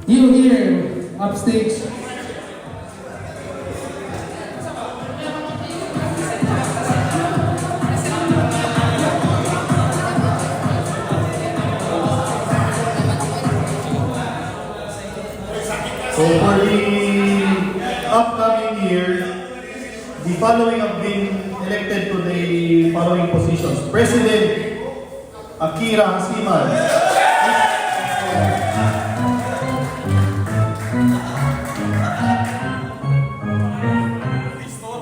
You here, upstage. So for the upcoming year, the following have been elected to the following positions. President Akira Hasiman.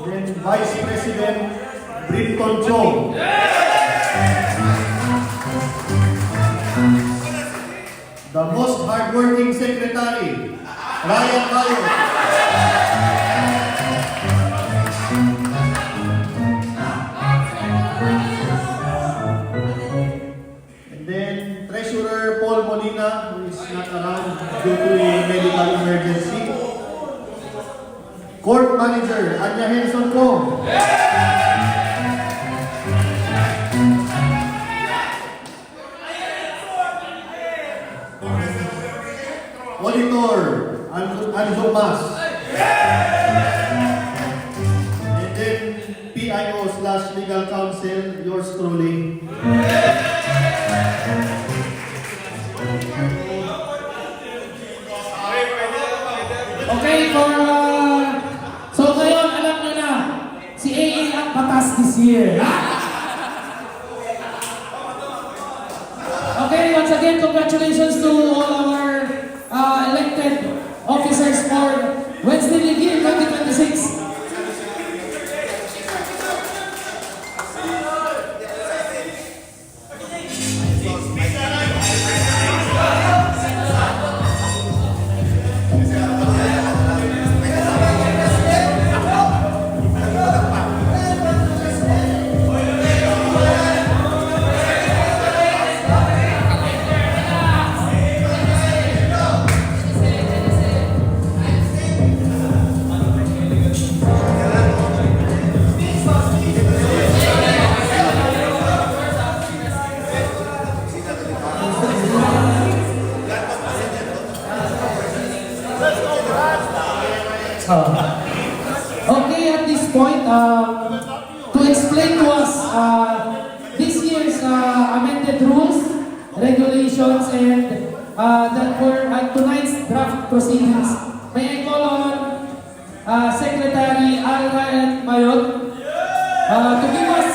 Then Vice President Brinton Chong. The most hardworking secretary, Ryan Mayo. And then Treasurer Paul Molina, who is not around due to a medical emergency. Court Manager, Anya Henson Kong. Auditor, Anjo Mas. And then PIO/Legal Counsel, yours truly. Okay, so ngayon alam nyo na, si AA ang batas this year. Okay, once again, congratulations to all our elected officers for Wednesday League Year 2026. Okay, at this point, to explain to us this year's amended rules, regulations, and that for tonight's draft proceedings, may I call on Secretary Ryan Mayot to give us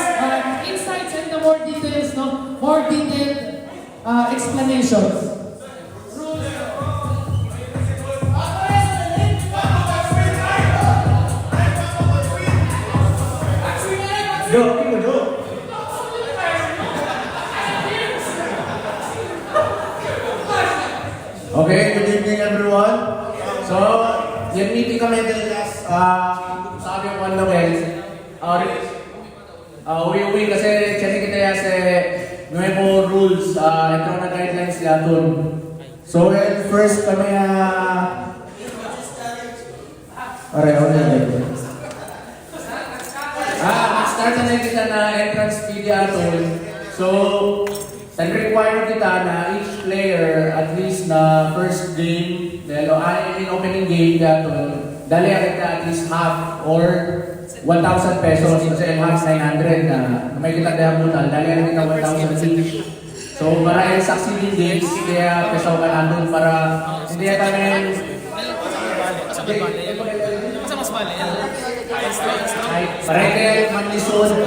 insights and the more details, more detailed explanations. Okay, good evening everyone. So, yung meeting kami din sabi ko ano uwi kasi kasi kita yase nuevo rules, ito na guidelines yaton. So, first kami start na kita na entrance fee yaton. So, and require kita na each player at least na first game, dahil in opening game yaton, dali kita at least half or 1,000 pesos kasi enhance 900 na may kita dahil muna, dali kita 1,000 each. So para yung succeeding games, kaya peso ka nandun para hindi ka namin para kaya manlison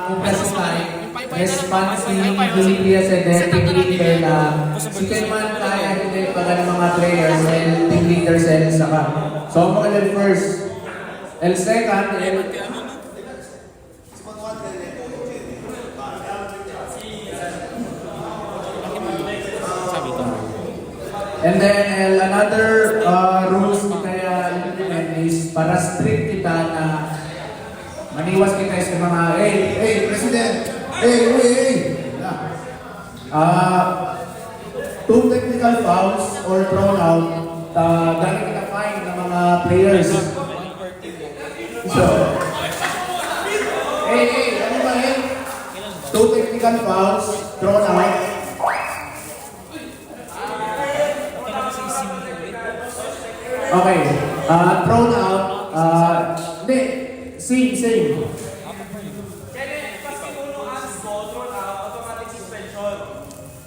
kung kasi tayo responsive behavior sa team leader na si man kaya hindi pag ng mga players and team leader sa ka. So ang mga first and second and then another rules kaya implement is para strict kita na maniwas kita sa mga hey president two technical fouls or thrown out dahil kita fine ng mga players. So ano ba two technical fouls thrown out. Okay. Thrown out. Hindi. Same.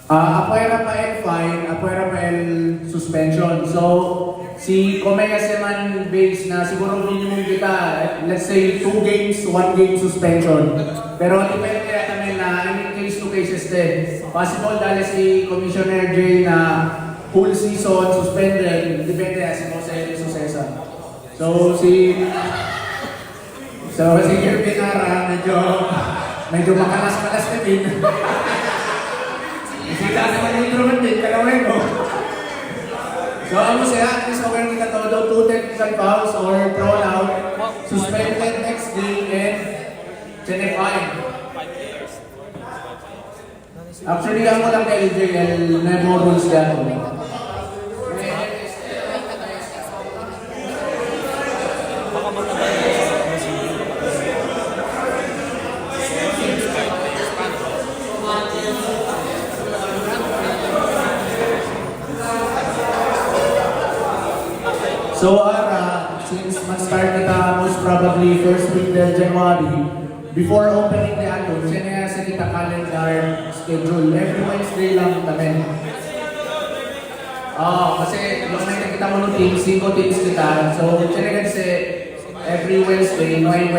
Apuera pa and fine, apuera pa and suspension. So, si Komea Seman base na siguro minimum kita, let's say 2 games, 1 game suspension. Pero depende kami na in case to cases din. Possible dahil si Commissioner J na full season suspended, depende si Jose Susesa. So, si Kirby Nara, medyo makalas-kalas na din. Kita naman yung instrument din, kalawin mo. So, ano siya, at least okay kita todo, 2 technical fouls or thrown out, suspended next game, and fine. Actually, ako lang kay LJL, may more rules dyan. So, since mag-start kita most probably first week del January, before opening the ano, sinayasa kita calendar schedule. Every Wednesday lang kami. Kasi yung may nakita mo ng teams, 5 teams kita. So, sinayasa kasi every Wednesday, may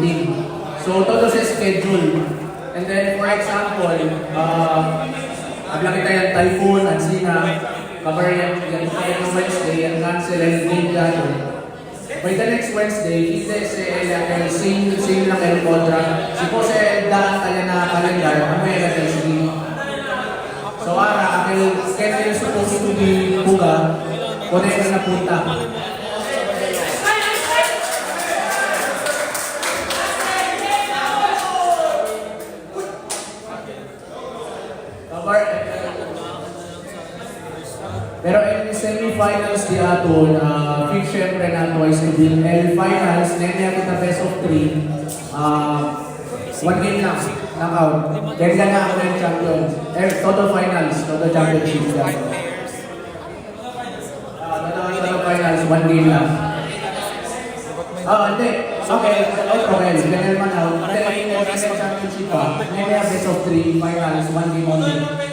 team. So, todo sa schedule. And then, for example, ablang kita yung Typhoon, Ancina, cover yung Wednesday, ang cancel and game dyan. By the next Wednesday, hindi same lang yung contract. Si Jose daan kaya na calendar, may LSD. So ang schedule supposed to be buga, kung na napunta. Pero in semi-finals di aton, fit syempre na twice to win. And finals, nanya kita best of 3. 1 game lang, knockout. Kaya na ako ng champion. Total finals, total championship. Total finals, 1 game lang. Hindi. Okay, okay. Ganyan man out. Hindi, championship pa. Nanya best of 3, finals, 1 game only.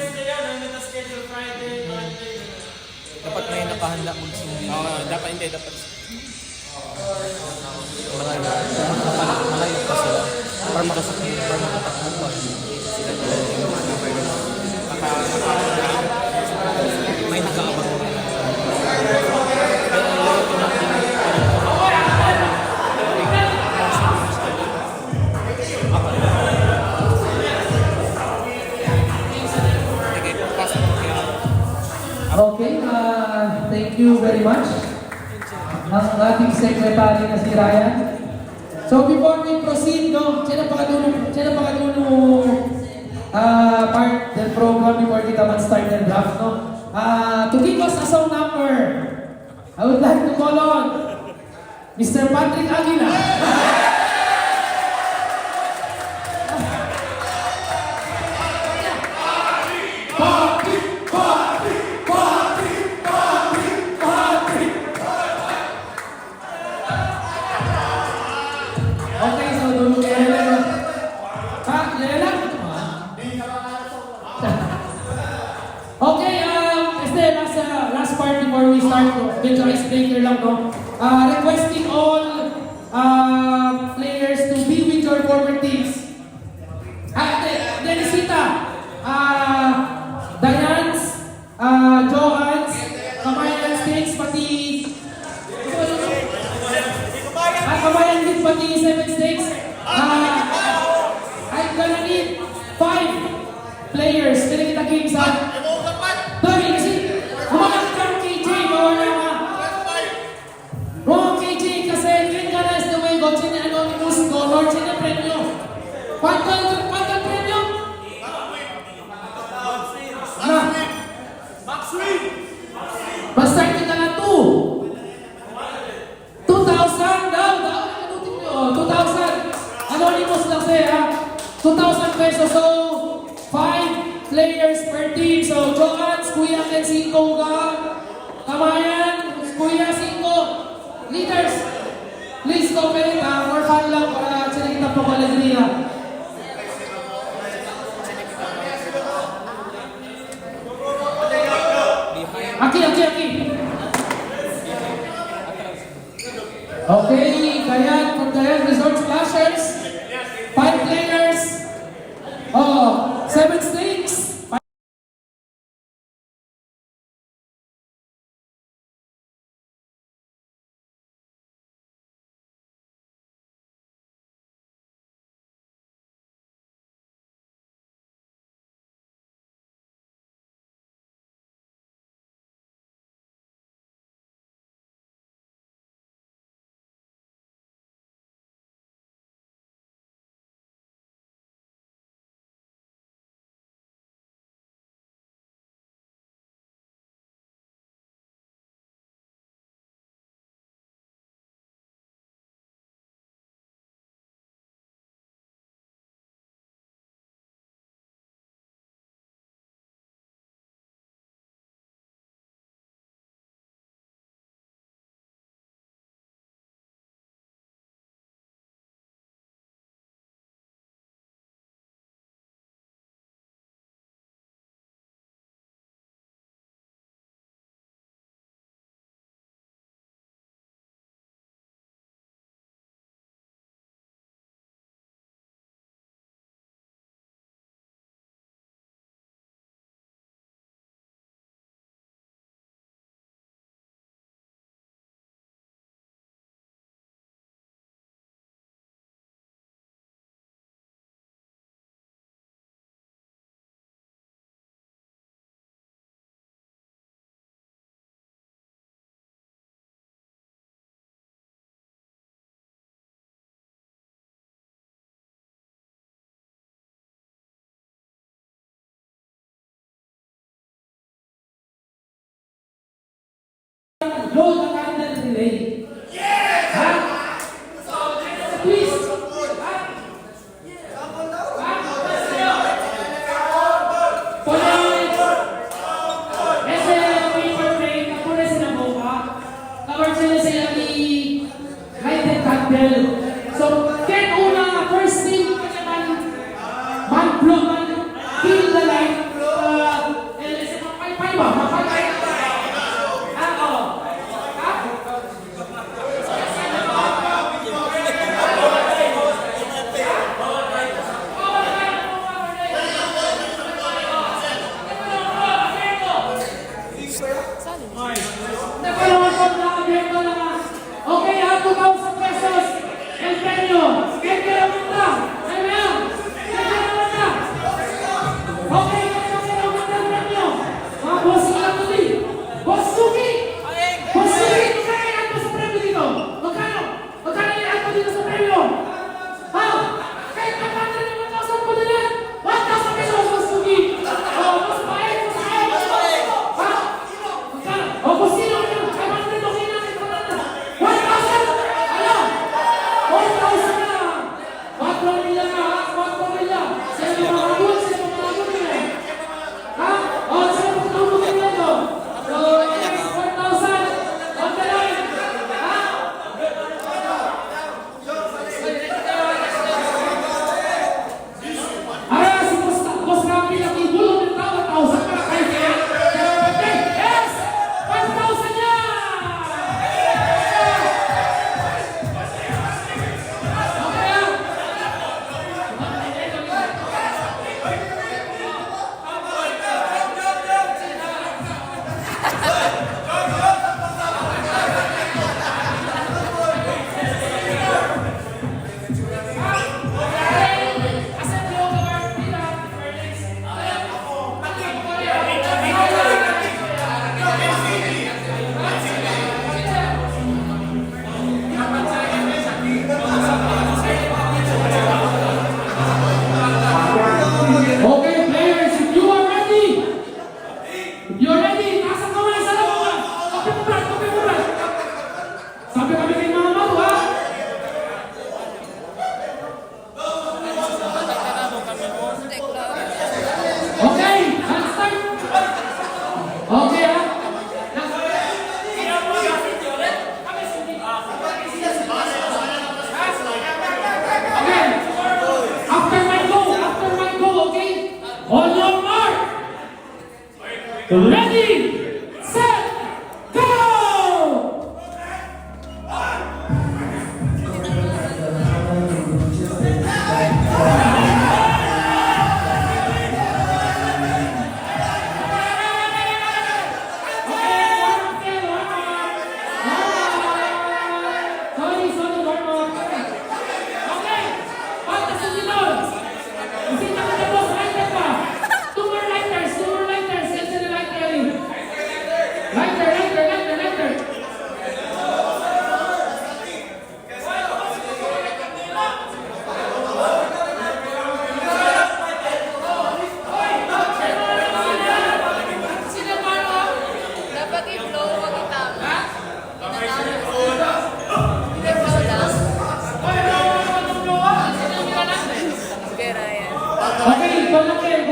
Dapat may nakahanda mo dapat hindi, dapat malayo pa sila para makasakit, para makatakbo pa sila may nakaabang Okay, thank you very much. Ang ating secretary na si Ryan. So before we proceed, no, siya na pakadulong part del program before kita mag-start ng draft, no? To give us a song number, I would like to call on Mr. Patrick Aguila. Last part before we start, medyo icebreaker lang, no? Requesting all players to be with your former teams. Denisita, Diane's, Johan's, Kamayan States, pati Kamayan din, pati 7 States. I'm gonna need 5 players. Kaya kita games, ha? Dami, kasi humanap ka ng KJ, mawala ka. Wrong KJ, kasi King is the way, God, siya na anonymous, go, Lord, siya na premyo. Quantal premyo? Basta kita na 2,000 daw, anutin nyo, 2,000. Anonymous lang siya, ha? 2,000 pesos, so 5 players per team. So, Joans, Kuya Ken 5 ka. Kamayan, Kuya 5. Okay, kaya from the Resort Splashers, 5 players, 7 stakes. Load the candle relay. Ha? Twist. Ha? Kasi paper plate, kapuna sila buka. Cover sila ni lighted candle. So, can una, first thing, man blow, man kill the light. Pay ba? Mapagay. Okay, 2,000 pesos. El premio. ¿Quién quiere aumentar?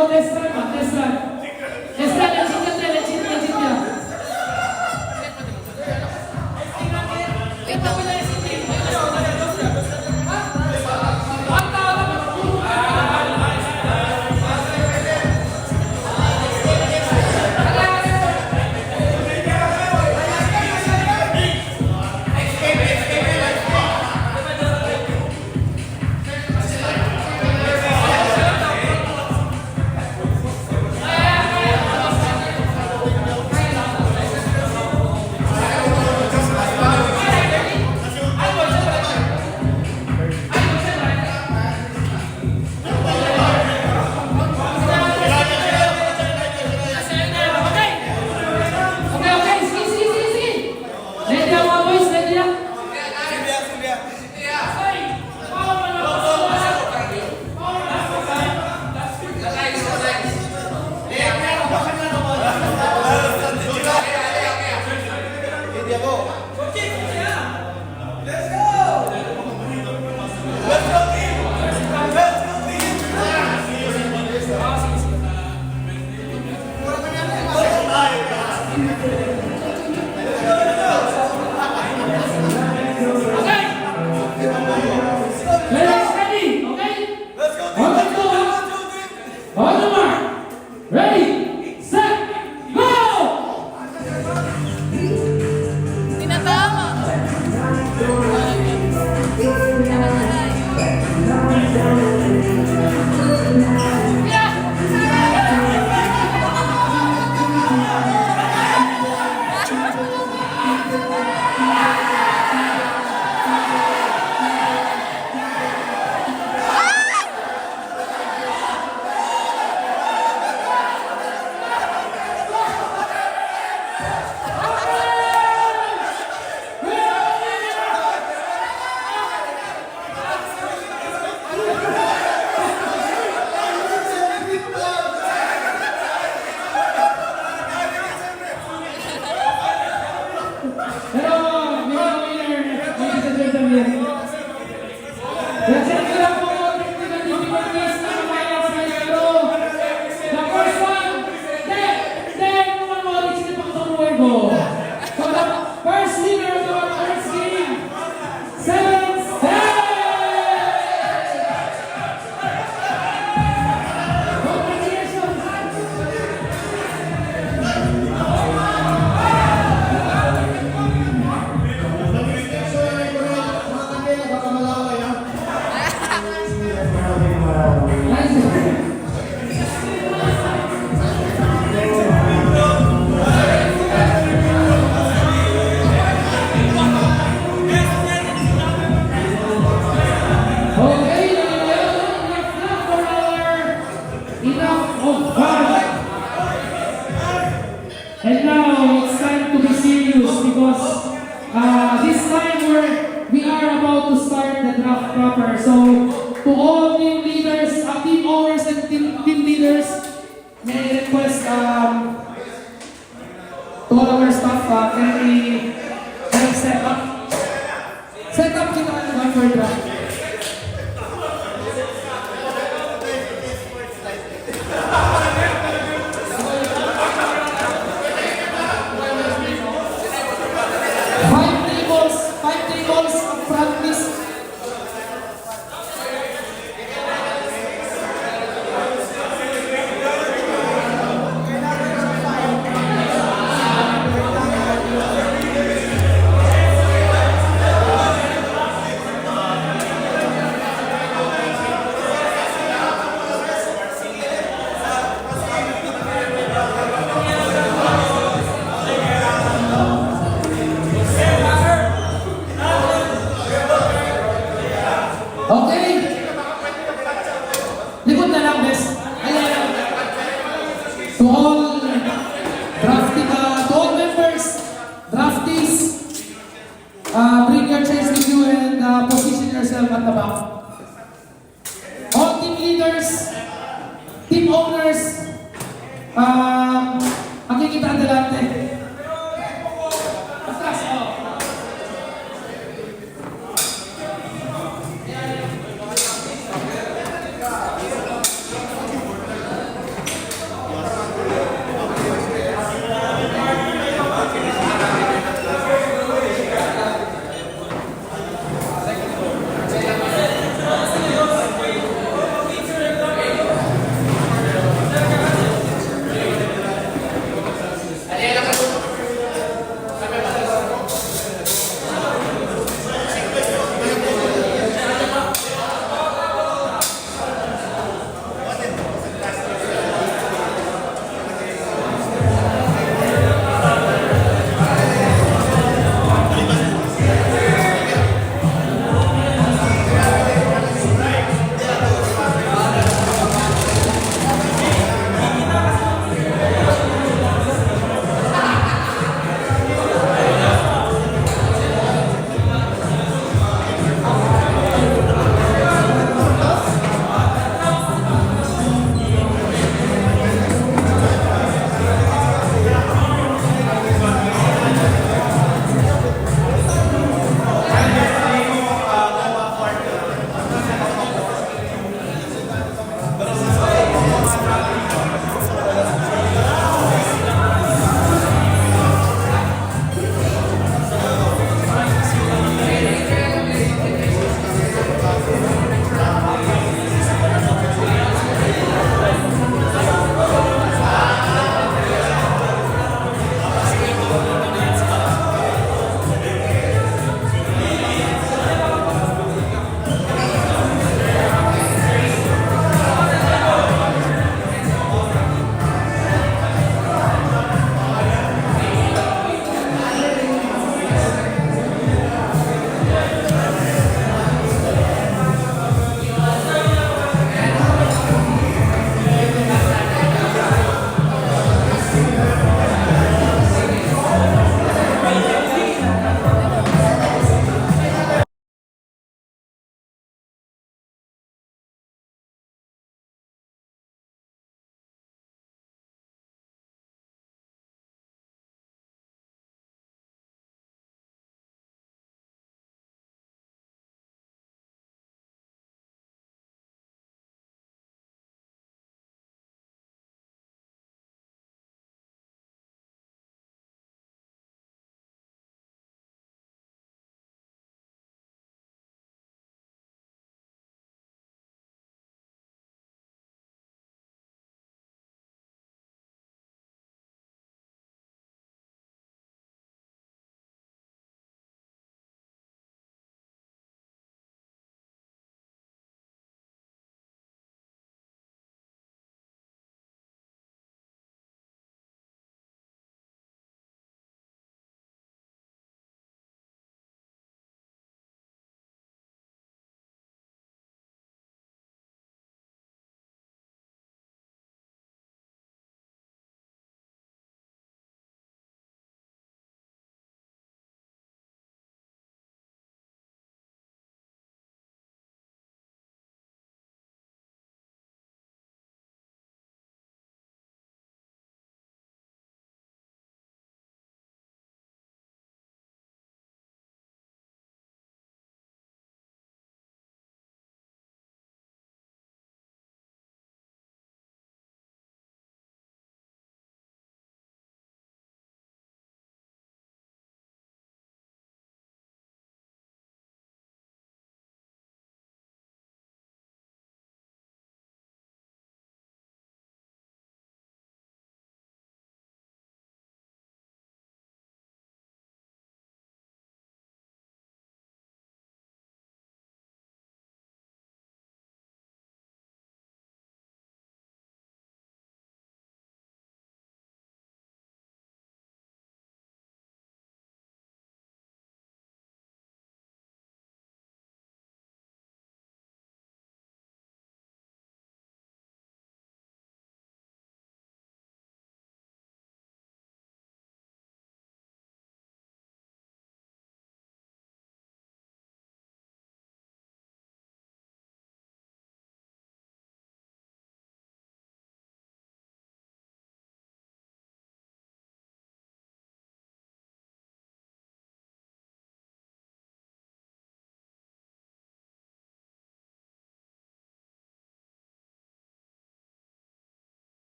mo, test run ba? Test run. Test run, legit niya. Okay, sige. Ready na mga boys, ready na? Ready, okay? On the go! On the mark! Ready, set, go! Tinatama. Pero, winner, ladies and gentlemen. Let's check it out po, technical difficulties na kumayas pero the first one, 10 naman mo, sino pang tumuwego. So the first winner of our first game, 7-7! Congratulations! Okay, enough of fun. And now it's time to be serious because this time we are about to start the draft proper. So to all team leaders, team owners and team leaders, may request to all our staff, can we set up? Set up kita ng for draft. Five tables up front, please. Okay. Likod na lang, bes. Ayan. To all to all members, draftees, bring your chairs with you and position yourself at the back. All team leaders, team owners, makikita ang delante. Atras, oh.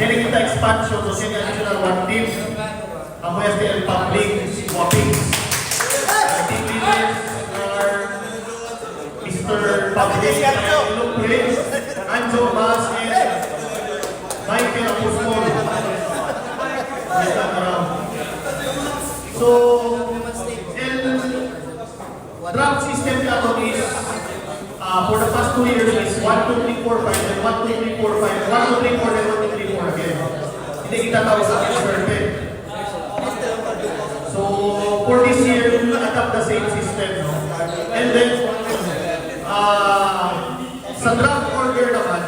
Then kita expansion, so siya additional one team. Ang STL Public, Wapings. Team leaders are Mr. Public, Ilupre, Anjo Mas, and Michael Apostol. So, draft system natin is for the past 2 years is 1, 2, 3, 4, 5, then 1, 2, 3, 4, 5, 1, 2, 3, 4, then 1, 2, 3, 4 again. Hindi kita tawag sa perfect. So, for this year, we will adopt the same system. No? And then, sa draft order naman,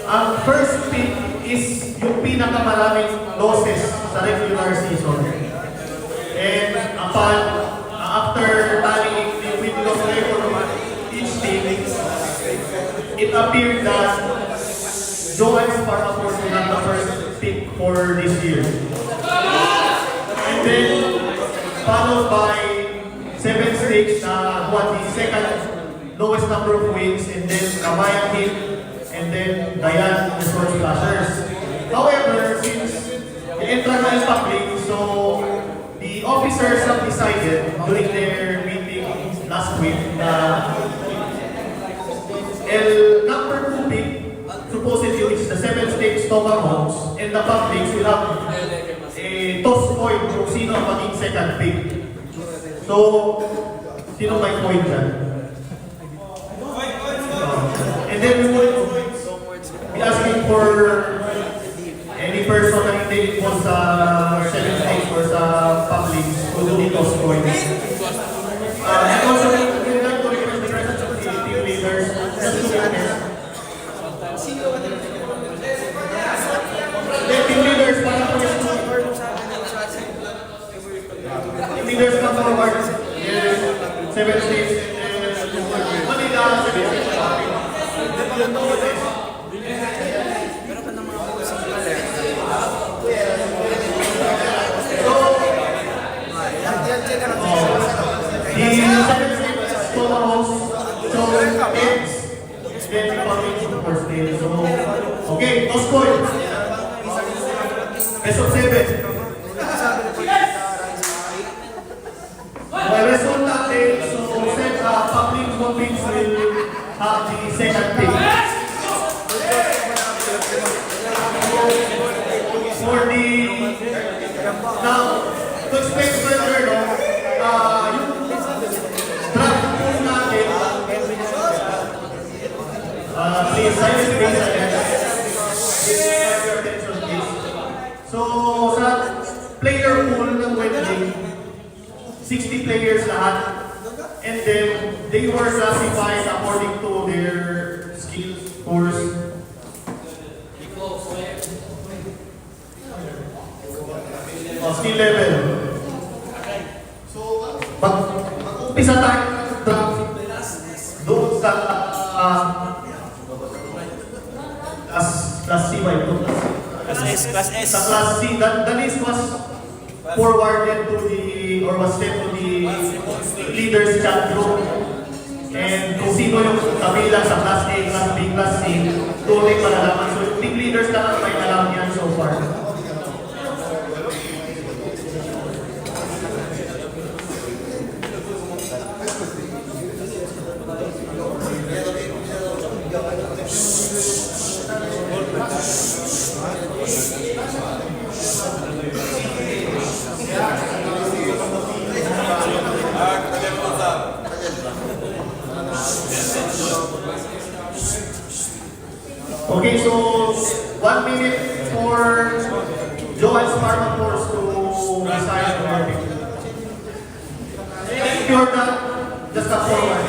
ang first pick is yung pinakamaraming losses sa regular season. And upon, after tallying the win-loss record of each team, it appeared that Joel Spartacus will not the first pick for this year. And then, followed by 7 stakes na won the second lowest number of wins, and then Kabayan Hit, and then Dayan, the Source Flashers. However, since the entrance is public, so the officers have decided during their meeting last week na number 2 pick, supposedly which is the 7 stakes Tomahawks, and the publics will have a toss coin kung sino ang maging second pick. So, sino may coin dyan? And then we will be asking for any person na hindi po sa 7 stakes or sa public to do the toss coin. And also, we would like to request the presence of the team leaders just to witness. The team leaders, para po yung team leaders come forward. 7 stakes. Manila, 7 stakes. Okay, toss coin. Best of 7. Well, result natin, so set public voting will have the second pick. For the now, to expect further, no, yung draft pool natin, please, silence your attention, please. So, sa player pool ng Wednesday, 60 players lahat, and then they were classified according to their skills, scores. Skill level. So, mag-umpisa tayo draft doon sa class C ba ito? Class S. Sa class C, the list was forwarded to the, or was sent to the leaders chat group. And kung sino yung kabilang sa class A, class B, class C, doon ay malalaman. So yung team leaders na may alam yan so far. Okay, so 1 minute for Joel Spartacus to decide on our pick. If you're done, just stop forward.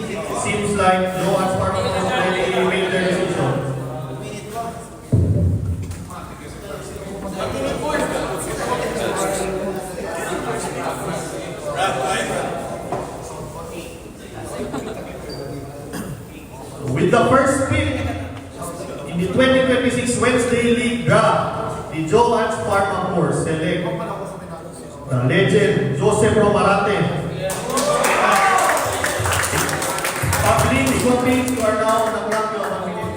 It seems like Joel Spartacus already made their decision. With the first pick in the 2026 Wednesday League Draft, the Joel Spartacus select the legend Joseph Romarate. Pabling Iguaping, you are now on the clock of 1 minute.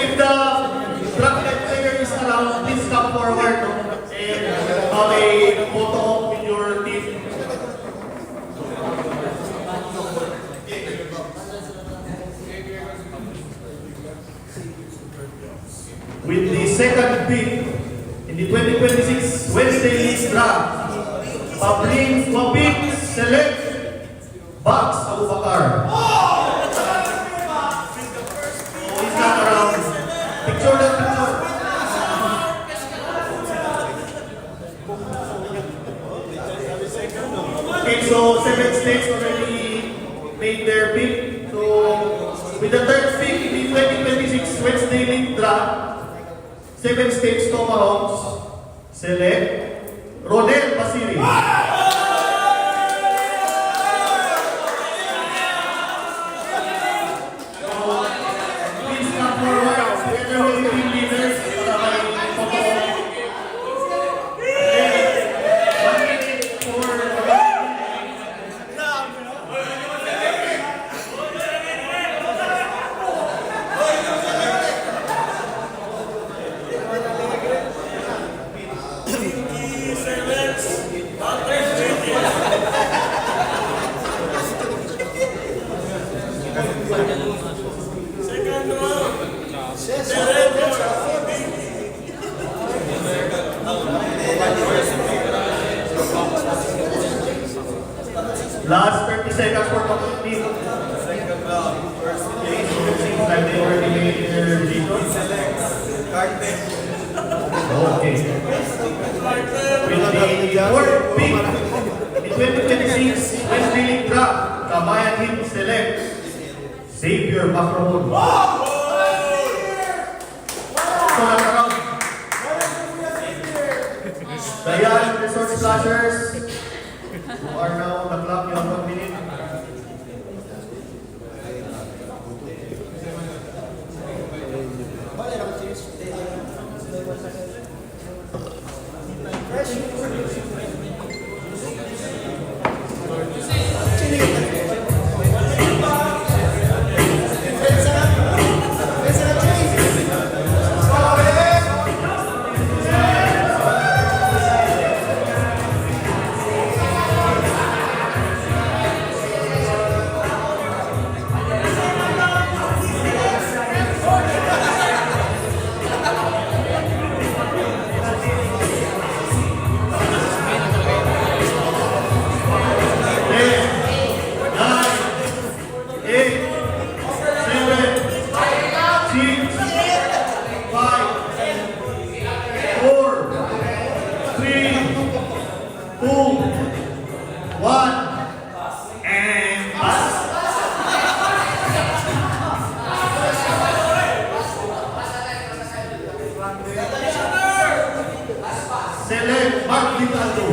If the bracket player is around, please come forward and have a photo with your team. With the second pick in the 2026 Wednesday League Draft, Pabling Waping select Box Abubakar. He's not around. Picture that picture. Okay, so 7 states already made their pick. So with the third pick in the 2026 Wednesday League Draft, 7 states Tomahawks select Rodel Basiri. Please come forward together with the team leaders para may photo. And 1 minute for last 30 seconds for complete. Okay, so it seems like they already made their decision. Okay. With the fourth pick, the 2026 Wednesday League Draft, Kabayan Heat select Xavier Macramon. So around Dayan Resort Splashers who are now on the clock, you have 1 minute. Select Mark Vitaldo.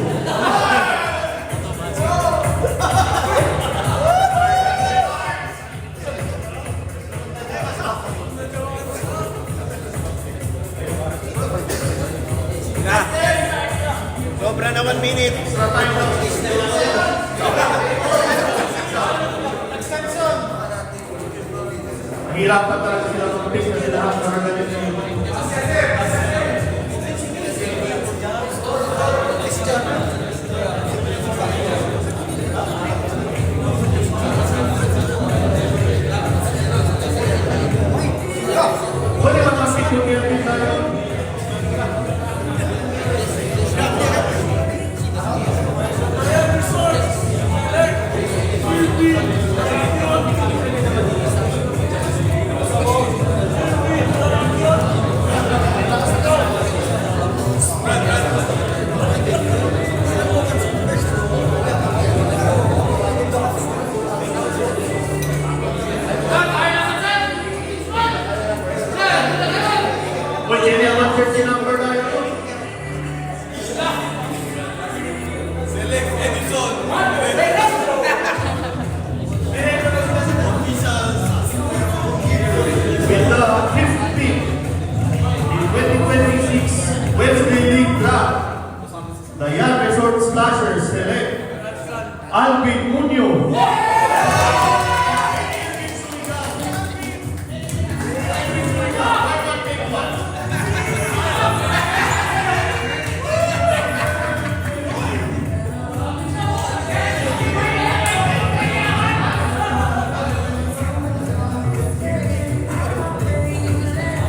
Sobra na 1 minute. Extra time na. Mahirapan talaga sila mag-pick kasi lahat na ganyan yung pwede ba mas-pick yung airpin tayo? slashers, select Alvin Munoz.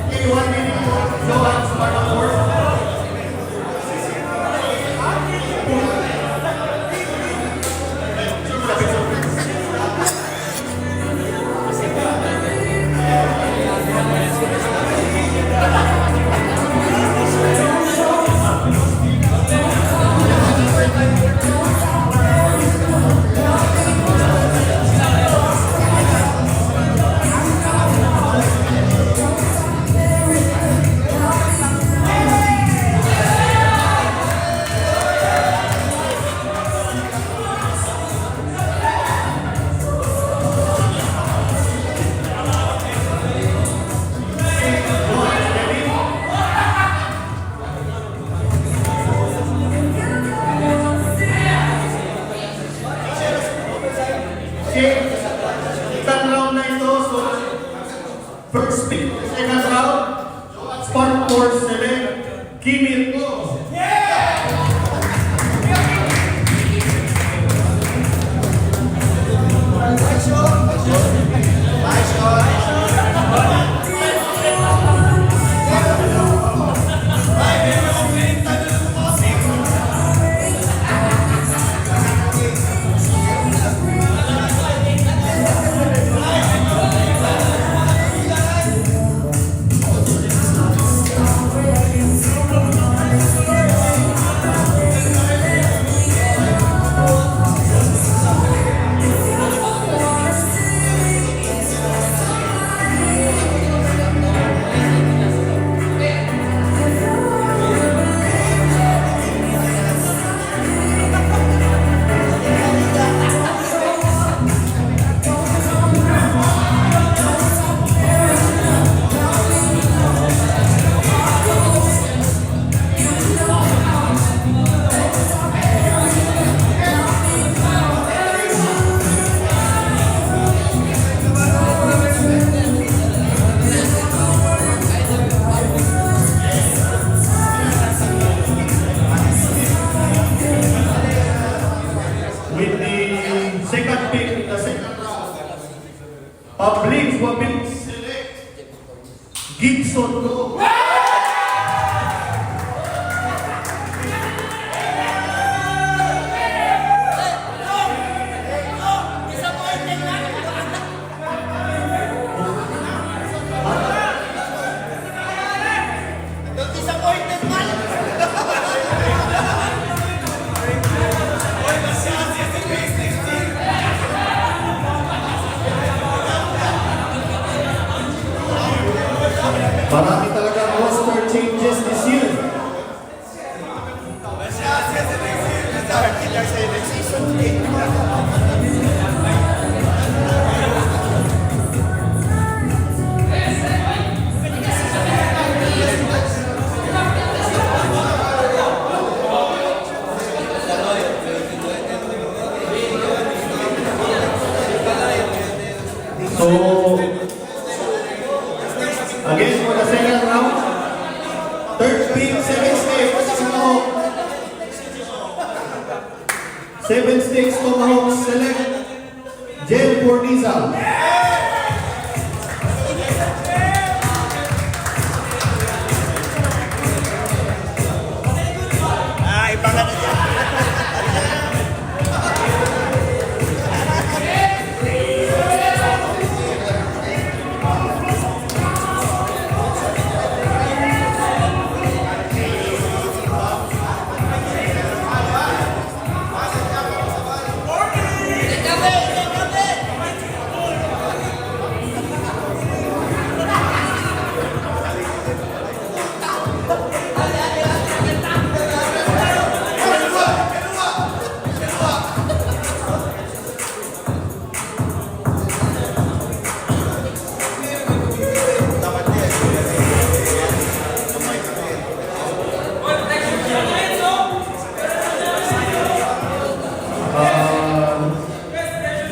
Okay, 1 minute po. Johan, Sparta 4. Okay, second round na ito. So, first pick, second round, Spark Force select, Kimi Ito. With the second pick, the second round, Public Wabing select, Gibson Go. Marami talaga roster changes this year. So, again, for the second round, third pick, 7 stakes, Tomahawk. 7 stakes, Tomahawk, select Jen Forniza. Iba ka na dyan.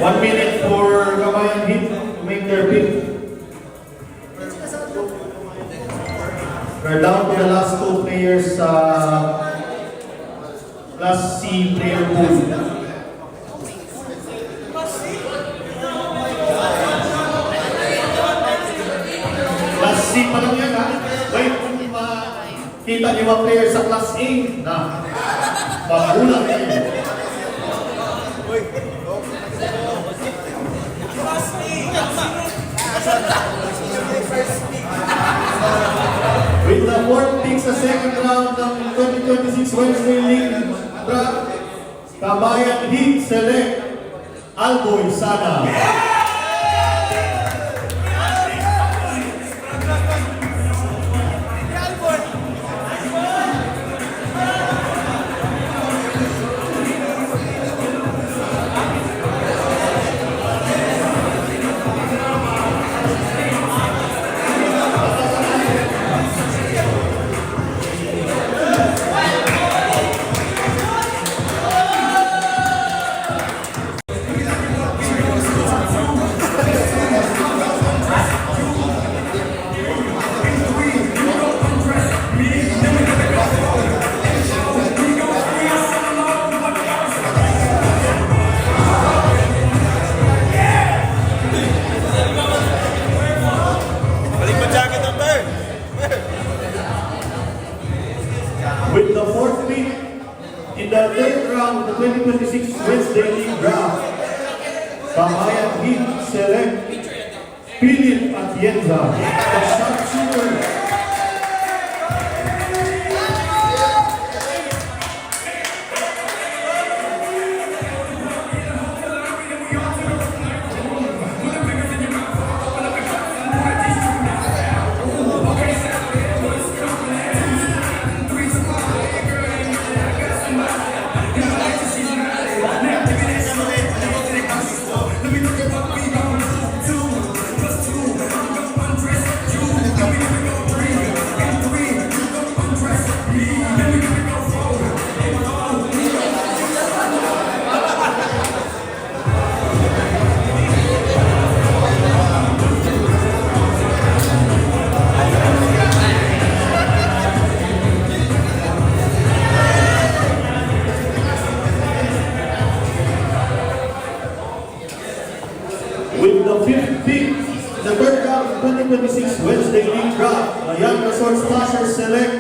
1 minute for Kabayan Heat to make their pick. We're down to the last two players sa Class C player pool. Class C pa lang yan, ha? Wait, kung makita niyo mga players sa Class A na magulang yan. With the fourth pick sa second round ng 2026 Wednesday League Draft, Kabayan Heat select Alboy Sana. Balik mo jacket ng third. With the fourth pick in the third round of the 2026 Wednesday League Draft, Kabayan Heat select Philip Atienza, the sharpshooter. With the fifth pick, the third round of 2026 Wednesday League Draft, the Young Resort Slashers select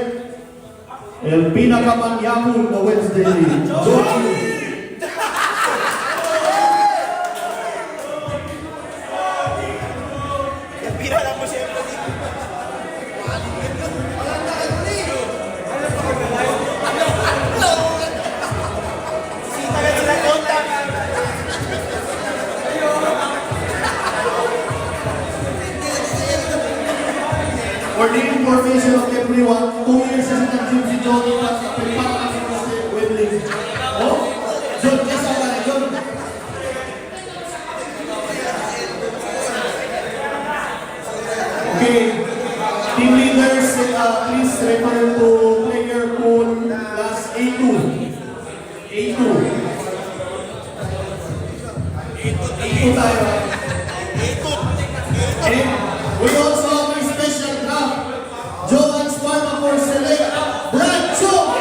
El Pinakamanyamun na Wednesday League. Joey. Pira lang mo siyempre. Tagal sila kontak. For the information of everyone, 2 years na nag-gym si Johnny at pagpapakasal si Wembley. Oh, John, kesa ka na, John. Okay, team leaders, please refer to player pool class A2. A2. A2 tayo. And we also have a special draft. Johan's Pharma for select Brad Cho.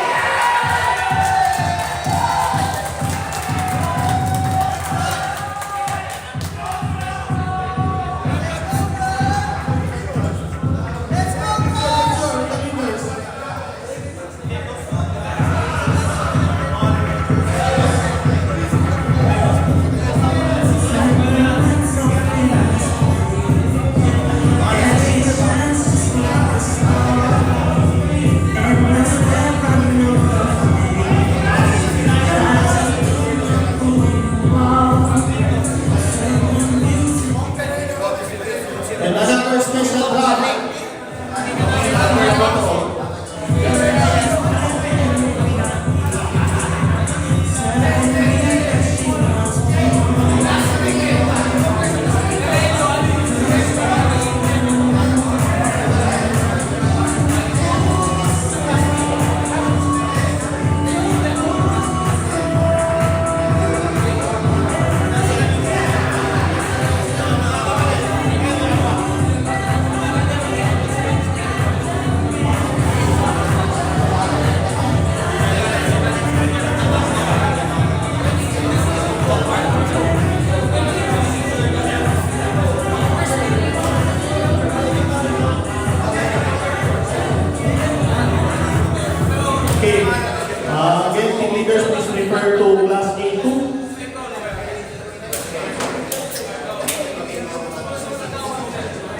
refer to Class A2.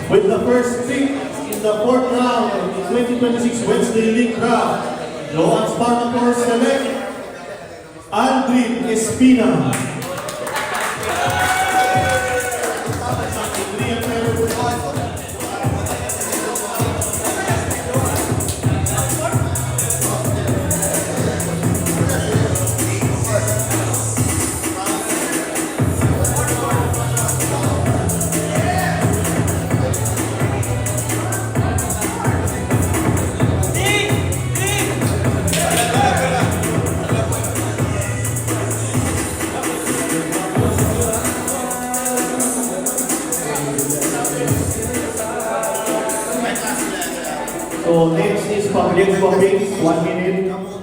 With the first pick in the 4th round of the 2026 Wednesday League Draft, Johan Spartantor select Aldrin Espina. So next is public topics, 1 minute.